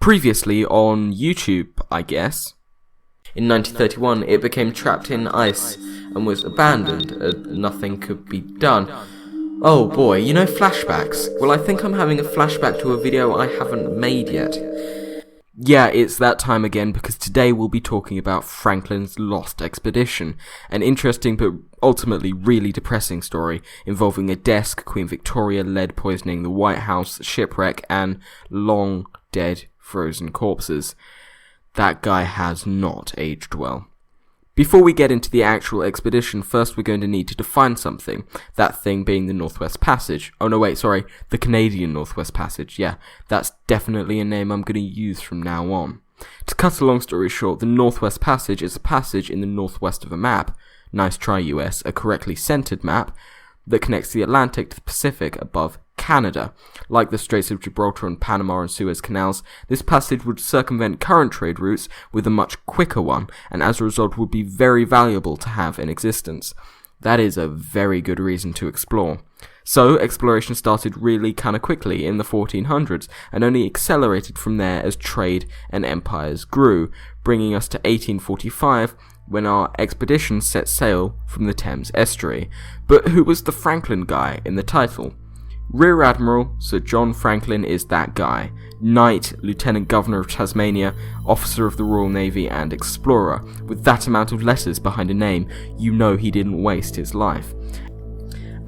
Previously on YouTube, I guess. In 1931, it became trapped in ice and was abandoned, nothing could be done. Oh boy, you know flashbacks? Well, I think I'm having a flashback to a video I haven't made yet. Yeah, it's that time again, because today we'll be talking about Franklin's Lost Expedition, an interesting but ultimately really depressing story involving a desk, Queen Victoria, lead poisoning, the White House, shipwreck, and long dead frozen corpses. That guy has not aged well. Before we get into the actual expedition, first we're going to need to define something, that thing being the Northwest Passage. Oh no, wait, sorry, the Canadian Northwest Passage, yeah, that's definitely a name I'm going to use from now on. To cut a long story short, the Northwest Passage is a passage in the northwest of a map, nice try US, a correctly centered map, that connects the Atlantic to the Pacific above Canada. Like the Straits of Gibraltar and Panama and Suez Canals, this passage would circumvent current trade routes with a much quicker one, and as a result would be very valuable to have in existence. That is a very good reason to explore. So, exploration started really kinda quickly in the 1400s, and only accelerated from there as trade and empires grew, bringing us to 1845, when our expedition set sail from the Thames estuary. But who was the Franklin guy in the title? Rear Admiral Sir John Franklin is that guy. Knight, Lieutenant Governor of Tasmania, Officer of the Royal Navy, and Explorer. With that amount of letters behind a name, you know he didn't waste his life.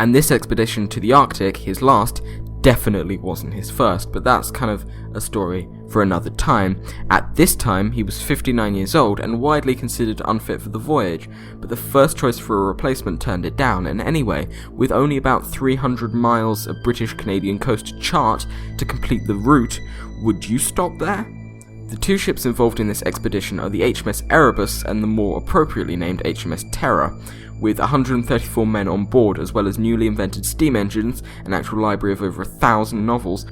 And this expedition to the Arctic, his last, definitely wasn't his first, but that's kind of a story for another time. At this time, he was 59 years old and widely considered unfit for the voyage, but the first choice for a replacement turned it down, and anyway, with only about 300 miles of British-Canadian coast to chart to complete the route, would you stop there? The two ships involved in this expedition are the HMS Erebus and the more appropriately named HMS Terror, with 134 men on board, as well as newly invented steam engines, an actual library of over 1,000 novels,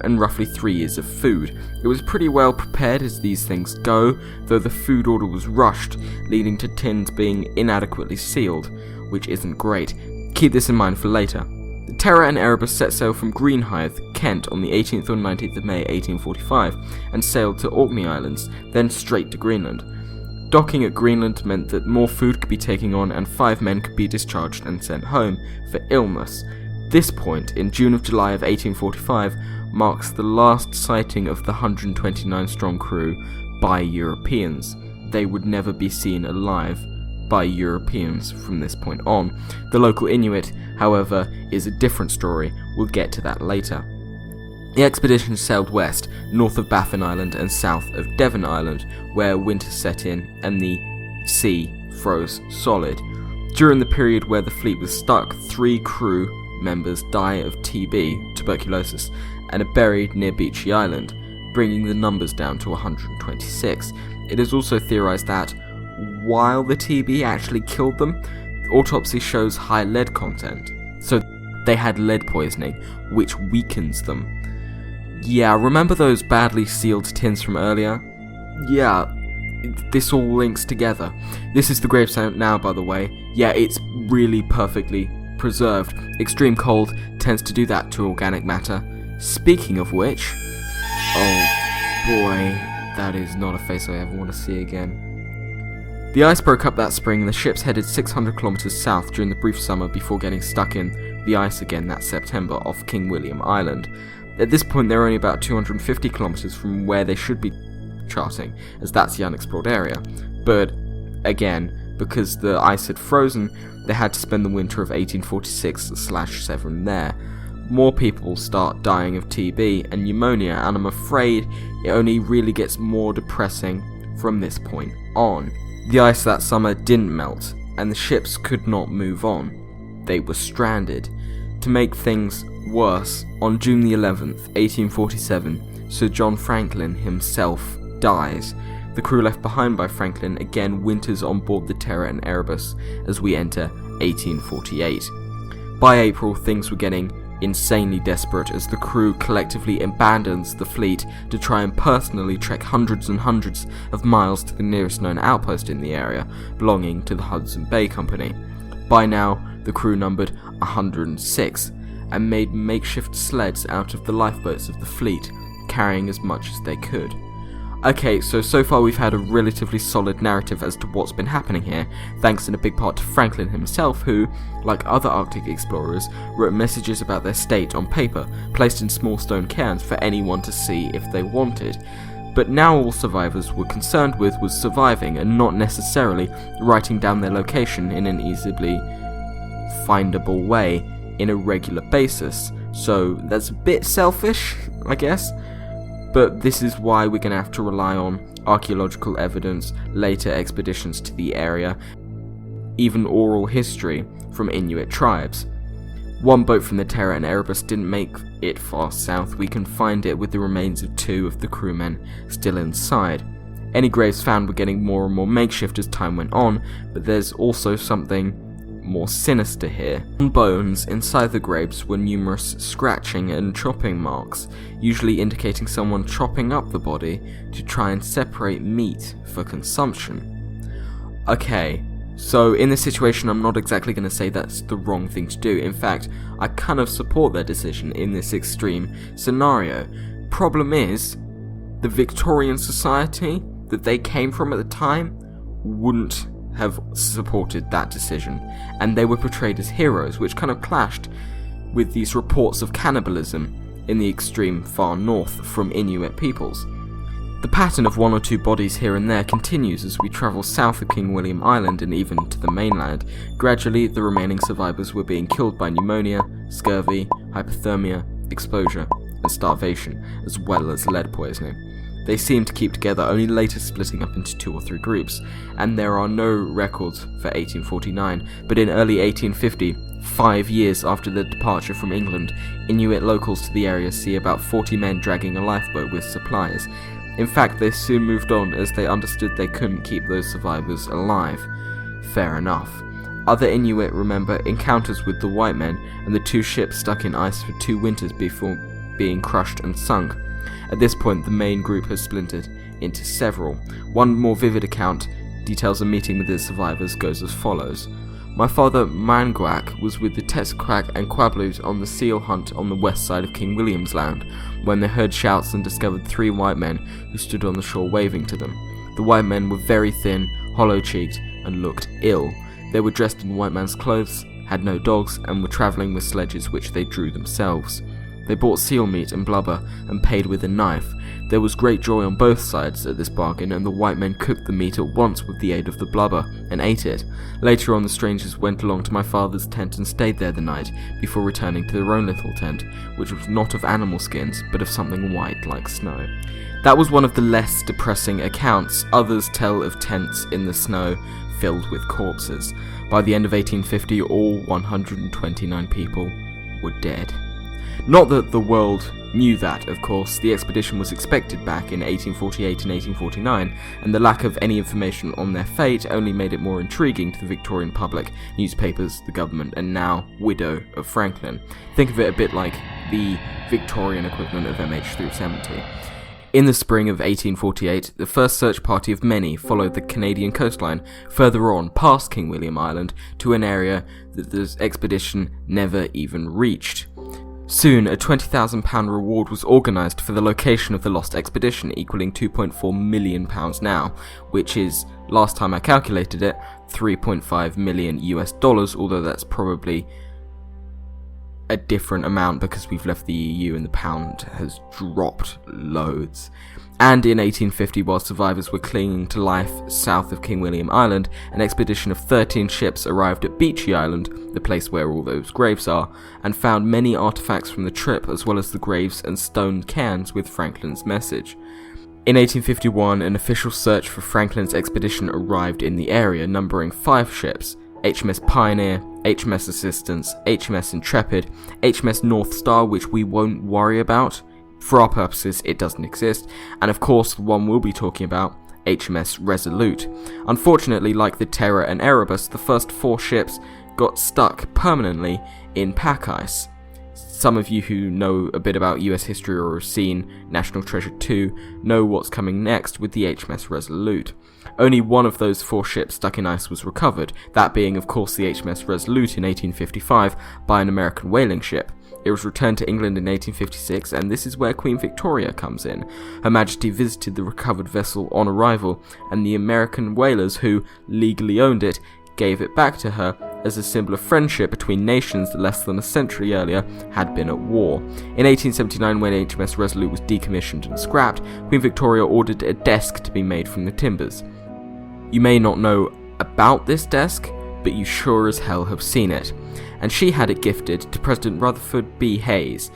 and roughly 3 years of food. It was pretty well prepared as these things go, though the food order was rushed, leading to tins being inadequately sealed, which isn't great. Keep this in mind for later. The Terror and Erebus set sail from Greenhithe, Kent, on the 18th or 19th of May 1845, and sailed to Orkney Islands, then straight to Greenland. Docking at Greenland meant that more food could be taken on and 5 men could be discharged and sent home for illness. This point, in June of July of 1845, marks the last sighting of the 129-strong crew by Europeans. They would never be seen alive by Europeans from this point on. The local Inuit, however, is a different story. We'll get to that later. The expedition sailed west, north of Baffin Island and south of Devon Island, where winter set in and the sea froze solid. During the period where the fleet was stuck, 3 crew members died of TB, tuberculosis, and are buried near Beechey Island, bringing the numbers down to 126. It is also theorized that, while the TB actually killed them, the autopsy shows high lead content, so they had lead poisoning, which weakens them. Yeah, remember those badly sealed tins from earlier? Yeah, this all links together. This is the gravesite now, by the way. Yeah, it's really perfectly preserved. Extreme cold tends to do that to organic matter. Speaking of which... oh boy, that is not a face I ever want to see again. The ice broke up that spring and the ships headed 600 kilometers south during the brief summer before getting stuck in the ice again that September off King William Island. At this point they're only about 250 kilometers from where they should be charting, as that's the unexplored area. But again, because the ice had frozen, they had to spend the winter of 1846/7 there. More people start dying of TB and pneumonia, and I'm afraid it only really gets more depressing from this point on. The ice that summer didn't melt, and the ships could not move on. They were stranded. To make things worse, on June the 11th, 1847, Sir John Franklin himself dies. The crew left behind by Franklin again winters on board the Terror and Erebus as we enter 1848. By April, things were getting insanely desperate as the crew collectively abandons the fleet to try and personally trek hundreds and hundreds of miles to the nearest known outpost in the area, belonging to the Hudson Bay Company. By now, the crew numbered 106, and made makeshift sleds out of the lifeboats of the fleet, carrying as much as they could. Okay, so far we've had a relatively solid narrative as to what's been happening here, thanks in a big part to Franklin himself who, like other Arctic explorers, wrote messages about their state on paper, placed in small stone cairns for anyone to see if they wanted. But now all survivors were concerned with was surviving and not necessarily writing down their location in an easily findable way in a regular basis. So that's a bit selfish, I guess. But this is why we're going to have to rely on archaeological evidence, later expeditions to the area, even oral history from Inuit tribes. One boat from the Terror and Erebus didn't make it far south. We can find it with the remains of 2 of the crewmen still inside. Any graves found were getting more and more makeshift as time went on, but there's also something more sinister here. On bones inside the graves were numerous scratching and chopping marks, usually indicating someone chopping up the body to try and separate meat for consumption. Okay, so in this situation I'm not exactly going to say that's the wrong thing to do. In fact, I kind of support their decision in this extreme scenario. Problem is, the Victorian society that they came from at the time wouldn't have supported that decision, and they were portrayed as heroes, which kind of clashed with these reports of cannibalism in the extreme far north from Inuit peoples. The pattern of 1 or 2 bodies here and there continues as we travel south of King William Island and even to the mainland. Gradually, the remaining survivors were being killed by pneumonia, scurvy, hypothermia, exposure, and starvation, as well as lead poisoning. They seemed to keep together, only later splitting up into 2 or 3 groups, and there are no records for 1849, but in early 1850, 5 years after their departure from England, Inuit locals to the area see about 40 men dragging a lifeboat with supplies. In fact, they soon moved on as they understood they couldn't keep those survivors alive. Fair enough. Other Inuit remember encounters with the white men and the 2 ships stuck in ice for 2 winters before being crushed and sunk. At this point, the main group has splintered into several. One more vivid account details a meeting with the survivors goes as follows. My father, Mangwak, was with the Tetsuquak and Quablut on the seal hunt on the west side of King William's Land, when they heard shouts and discovered 3 white men who stood on the shore waving to them. The white men were very thin, hollow-cheeked, and looked ill. They were dressed in white man's clothes, had no dogs, and were travelling with sledges which they drew themselves. They bought seal meat and blubber, and paid with a knife. There was great joy on both sides at this bargain, and the white men cooked the meat at once with the aid of the blubber, and ate it. Later on, the strangers went along to my father's tent and stayed there the night, before returning to their own little tent, which was not of animal skins, but of something white like snow. That was one of the less depressing accounts. Others tell of tents in the snow filled with corpses. By the end of 1850, all 129 people were dead. Not that the world knew that, of course. The expedition was expected back in 1848 and 1849, and the lack of any information on their fate only made it more intriguing to the Victorian public, newspapers, the government, and now widow of Franklin. Think of it a bit like the Victorian equivalent of MH370. In the spring of 1848, the first search party of many followed the Canadian coastline further on past King William Island to an area that the expedition never even reached. Soon, a £20,000 reward was organised for the location of the lost expedition, equaling £2.4 million now, which is, last time I calculated it, $3.5 million US, although that's probably a different amount because we've left the EU and the pound has dropped loads. And in 1850, while survivors were clinging to life south of King William Island, an expedition of 13 ships arrived at Beechey Island, the place where all those graves are, and found many artifacts from the trip as well as the graves and stone cairns with Franklin's message. In 1851, an official search for Franklin's expedition arrived in the area, numbering 5 ships: HMS Pioneer, HMS Assistance, HMS Intrepid, HMS North Star, which we won't worry about. For our purposes, it doesn't exist, and of course the one we'll be talking about, HMS Resolute. Unfortunately, like the Terror and Erebus, the first 4 ships got stuck permanently in pack ice. Some of you who know a bit about US history or have seen National Treasure 2 know what's coming next with the HMS Resolute. Only one of those 4 ships stuck in ice was recovered, that being of course the HMS Resolute in 1855 by an American whaling ship. It was returned to England in 1856, and this is where Queen Victoria comes in. Her Majesty visited the recovered vessel on arrival, and the American whalers who legally owned it gave it back to her as a symbol of friendship between nations that less than a century earlier had been at war. In 1879, when HMS Resolute was decommissioned and scrapped, Queen Victoria ordered a desk to be made from the timbers. You may not know about this desk, but you sure as hell have seen it, and she had it gifted to President Rutherford B. Hayes.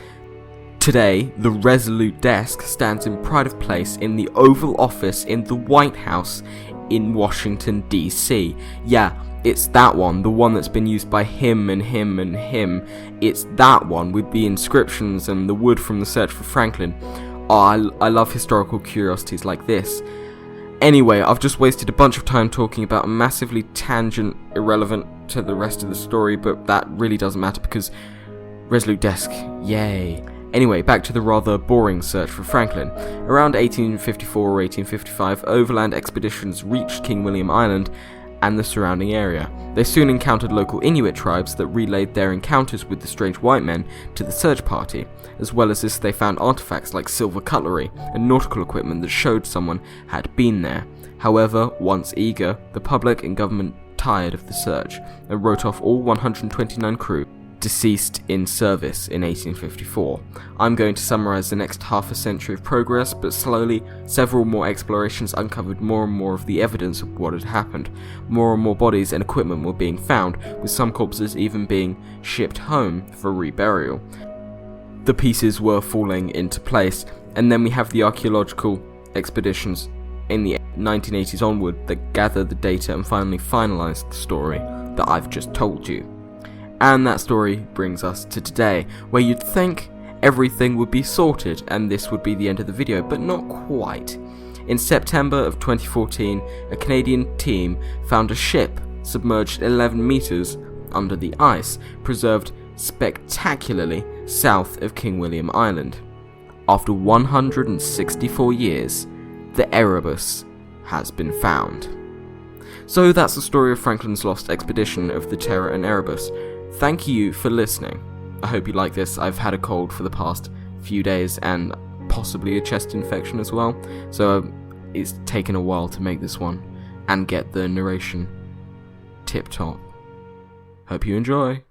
Today, the Resolute desk stands in pride of place in the Oval Office in the White House in Washington, D.C. Yeah, it's that one, the one that's been used by him and him and him. It's that one with the inscriptions and the wood from the search for Franklin. Oh, I love historical curiosities like this. Anyway, I've just wasted a bunch of time talking about a massively tangent irrelevant to the rest of the story, but that really doesn't matter because Resolute desk, yay. Anyway, back to the rather boring search for Franklin. Around 1854 or 1855, overland expeditions reached King William Island and the surrounding area. They soon encountered local Inuit tribes that relayed their encounters with the strange white men to the search party. As well as this, they found artifacts like silver cutlery and nautical equipment that showed someone had been there. However, once eager, the public and government tired of the search and wrote off all 129 crew deceased in service in 1854. I'm going to summarise the next half a century of progress, but slowly, several more explorations uncovered more and more of the evidence of what had happened. More and more bodies and equipment were being found, with some corpses even being shipped home for reburial. The pieces were falling into place, and then we have the archaeological expeditions in the 1980s onward that gather the data and finally finalise the story that I've just told you. And that story brings us to today, where you'd think everything would be sorted and this would be the end of the video, but not quite. In September of 2014, a Canadian team found a ship submerged 11 meters under the ice, preserved spectacularly south of King William Island. After 164 years, the Erebus has been found. So that's the story of Franklin's lost expedition of the Terror and Erebus. Thank you for listening. I hope you like this. I've had a cold for the past few days and possibly a chest infection as well, so it's taken a while to make this one and get the narration tip top. Hope you enjoy.